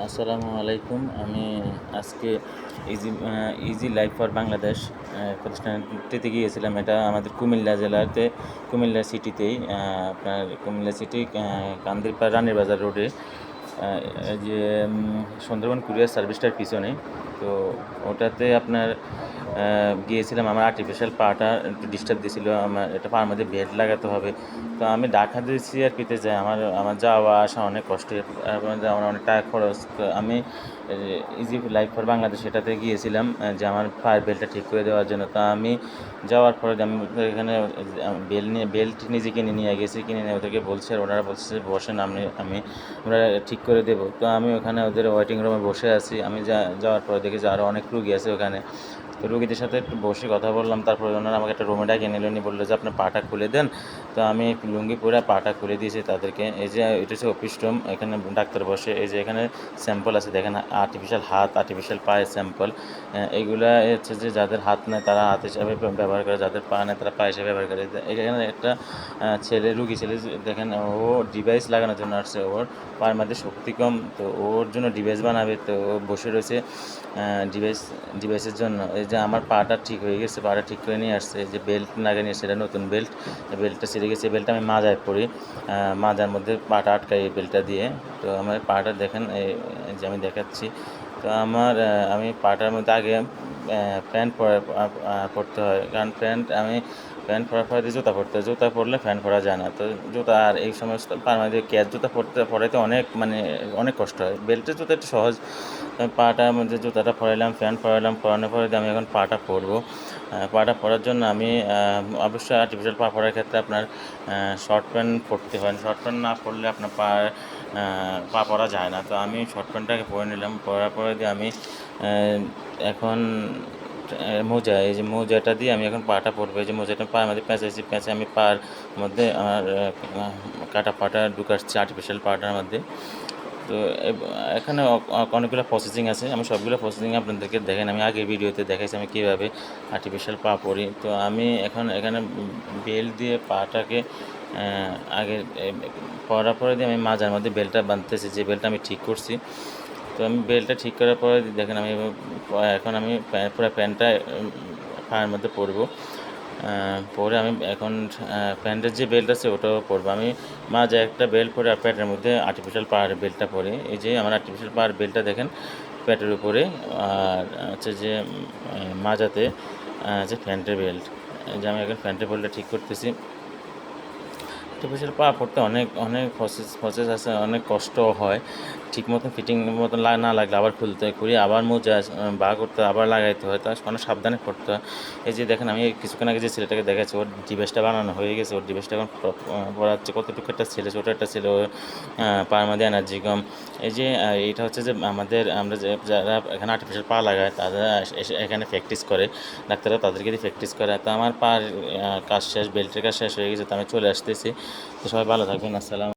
আসসালামু আলাইকুম। আমি আজকে ইজি লাইফ ফর বাংলাদেশ প্রতিষ্ঠানটিতে গিয়েছিলাম। এটা আমাদের কুমিল্লা জেলাতে, কুমিল্লা সিটিতেই, আপনার কুমিল্লা সিটি কান্দিরপাড় রানীর বাজার রোডে, এই যে সুন্দরবন কুরিয়ার সার্ভিসটার পিছনে। তো ওটাতে আপনার গিয়েছিলাম। আমার আর্টিফিশিয়াল পাটা একটু ডিস্টার্ব দিয়েছিল। আমার এটা পার মধ্যে বেড লাগাতে হবে। তো আমি ঢাকা দিয়ে সিআরপিতে যাই। আমার যাওয়া আসা অনেক কষ্টের, আমার অনেক টাকা খরচ। তো আমি ইজি লাইফ ফর বাংলাদেশ এটাতে গিয়েছিলাম যে আমার পায়ের বেল্টটা ঠিক করে দেওয়ার জন্য। তো আমি যাওয়ার পরে আমি এখানে বেল্ট নিজে কিনে নিয়ে গেছি। কিনে নিয়ে ওদেরকে বলছি, আর ওনারা বলছে বসেন, আমরা ঠিক করে দেবো। তো আমি ওখানে ওদের ওয়েটিং রুমে বসে আছি। আমি যাওয়ার পরে দেখি যে আরও অনেক রুগী আছে ওখানে। তো রুগীদের সাথে একটু বসে কথা বললাম। তারপরে ওনারা আমাকে একটা রুমে ডাকিয়ে নিল, বললো যে আপনার পাটা খুলে দেন। তো আমি লুঙ্গি পরে পাটা খুলে দিয়েছি তাদেরকে। এই যে এটা হচ্ছে অফিস রুম, এখানে ডাক্তার বসে। এই যে এখানে স্যাম্পল আছে, দেখেন, আর্টিফিশিয়াল হাত, আর্টিফিশিয়াল পায়ের স্যাম্পল। এইগুলা হচ্ছে যে যাদের হাত নেয় তারা হাত হিসাবে ব্যবহার করে, যাদের পা নেয় তারা পা হিসাবে ব্যবহার করে। এখানে একটা রুগী ছেলে, দেখেন, ও ডিভাইস লাগানোর জন্য আসছে। ওর পায়ের মধ্যে শক্তি কম, তো ওর জন্য ডিভাইস বানাবে। তো ও বসে রয়েছে ডিভাইসের জন্য। এই যে আমার পাটা ঠিক হয়ে গেছে, পাটা ঠিক করে নিয়ে আসছে। যে বেল্ট লাগিয়ে নিয়ে, সেটা নতুন বেল্ট। বেল্টটা ছিঁড়ে গেছে। বেল্টটা আমি মাজায় পরি, মাজার মধ্যে পাটা আটকাই এই বেল্টটা দিয়ে। তো আমার পাটা দেখেন, এই যে আমি দেখাচ্ছি। তো আমি পাটার মধ্যে আগে প্যান্ট পরতে হয়, কারণ প্যান্ট পরার পরে জুতা পরতে হয়। জুতা পরলে প্যান্ট পরা যায় না। তো জুতা, আর এই সমস্ত পার মধ্যে ক্যাচ জুতা পরাইতে অনেক কষ্ট হয়। বেল্টের জুতা একটু সহজ। পাটার মধ্যে জুতাটা পরাইলাম, প্যান্ট পরাইলাম। পরানোর পরে আমি এখন পাটা পরবো। পাটা পরার জন্য আমি অবশ্যই আর্টিফিশিয়াল পা পরার ক্ষেত্রে আপনার শর্ট প্যান্ট পরতে হয়। শর্ট প্যান্ট না পরলে আপনার পা পরা যায় না। তো আমি শর্ট প্যান্টটাকে পরে নিলাম। পরার পরে দিয়ে আমি এখন মোজা, এই যে মোজাটা দিয়ে আমি এখন পাটা পরবো। এই যে মোজাটা পায়ের মধ্যে পেঁচাইছি, পেঁচে আমি পায়ের মধ্যে আমার কাটা পাটা ঢুকাচ্ছি আর্টিফিশিয়াল পাটার মধ্যে। তো এখানে অনেকগুলো প্রসেসিং আছে। আমি সবগুলো প্রসেসিং আপনাদেরকে দেখেন, আমি আগের ভিডিওতে দেখাইছি আমি কীভাবে আর্টিফিশিয়াল পা পরি। তো আমি এখন এখানে বেল্ট দিয়ে পাটাকে আগে পরার পরে দিয়ে আমি মাজার মধ্যে বেল্টটা বাঁধতেছি, যে বেল্টটা আমি ঠিক করছি। তো আমি বেল্টটা ঠিক করার পরে দেখেন এখন আমি পুরো প্যান্টটা পায়ের মধ্যে পরবো। পরে আমি এখন প্যান্টের যে বেল্ট আছে ওটাও পরবো। আমি মাঝে একটা বেল্ট পরে আর প্যান্টের মধ্যে আর্টিফিশিয়াল পায়ের বেল্টটা পরে। এই যে আমার আর্টিফিশিয়াল পায়ের বেল্টটা দেখেন প্যান্টের উপরে, আর হচ্ছে যে মাজাতে যে প্যান্টের বেল্ট। এই যে আমি এখন প্যান্টের বেল্টটা ঠিক করতেছি। আর্টিফিশিয়াল পা পড়তে অনেক প্রসেস আছে, অনেক কষ্ট হয়। ঠিক মতো ফিটিং মতো না লাগলে আবার খুলতে হয়, খুলে আবার মোজা করতে হয়, আবার লাগাইতে হয়। তো অনেক সাবধানে করতে হয়। এই যে দেখেন, আমি কিছুক্ষণ আগে যে ছেলেটাকে দেখাচ্ছি, ওর ডিভাইসটা বানানো হয়ে গেছে। ওর ডিভাইসটা এখন পড়াচ্ছে। কতটুকু একটা ছেলে, ছোটো একটা ছেলে, ওর পায়ের মধ্যে এনার্জি কম। এই যে এটা হচ্ছে যে আমরা যারা এখানে আর্টিফিশিয়াল পা লাগায় তারা এখানে প্র্যাকটিস করে, ডাক্তাররা তাদেরকে দিয়ে প্র্যাকটিস করে। তো আমার পার কাজ শেষ, বেল্টের কাজ শেষ হয়ে গেছে। তো আমি চলে আসতেছি। তো সবাই ভালো থাকবেন। আসসালাম।